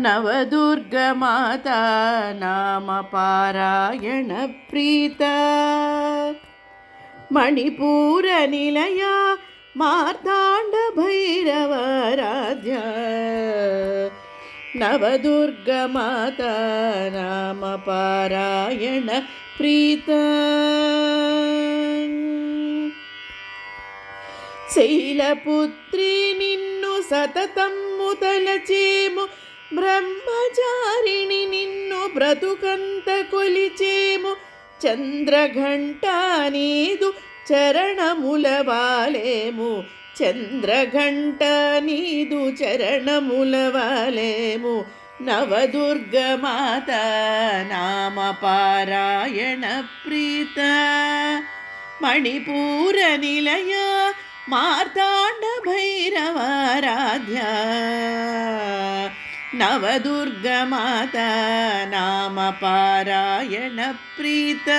नवदुर्गमाता नाम पारायण प्रीता मणिपूर निलया मार्ताण्ड भैरवाराध्या नवदुर्गमाता नाम पारायण प्रीता శైలపుత్రి నిన్ను సతతమ్ము తలచేము బ్రహ్మచారిణి నిన్ను బ్రతుకంత కొలిచేము చంద్రఘంట నీదు చరణముల వాలేము చంద్రఘంట నీదు చరణముల వాలేము నవదుర్గమాత నామ పారాయణ ప్రీత మణిపూర నిలయ మార్తాండ భైరవారాధ్యా నవదుర్గమాత నామ పారాయణ ప్రీత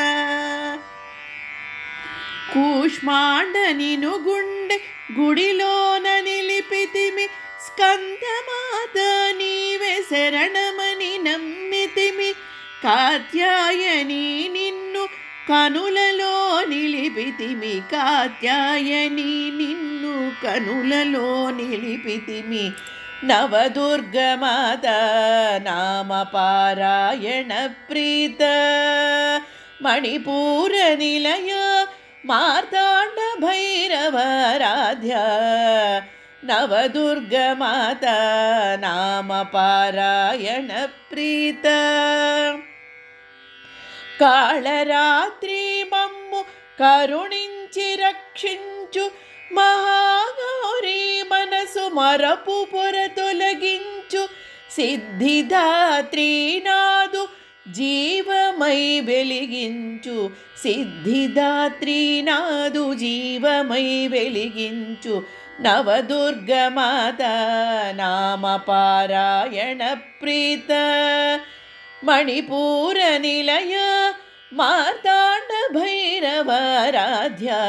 కూష్మాండ నిను గుండె గుడిలోన నిలిపితిమి స్కందమాత నీవే శరణమని నమ్మితిమి కాత్యాయని నిన్ను కనులలో నిలిపితిమి కాత్యాయని నిన్ను కనులలో నిలిపితిమి నవదుర్గమాత నామ పారాయణ ప్రీత మణిపూర నిలయ మార్తాండ భైరవారాధ్యా నవదుర్గమాత నామ పారాయణ ప్రీత కాళరాత్రి మమ్ము కరుణించి రక్షించు మహాగౌరీ మనసు మరపు పొర తొలగించు సిద్ధిదాత్రి నాదు జీవమై వెలిగించు సిద్ధిదాత్రి నాదు జీవమై వెలిగించు నవదుర్గమాత నామ పారాయణ ప్రీత మణిపూర నిలయ మార్తాండ భైరవారాధ్యా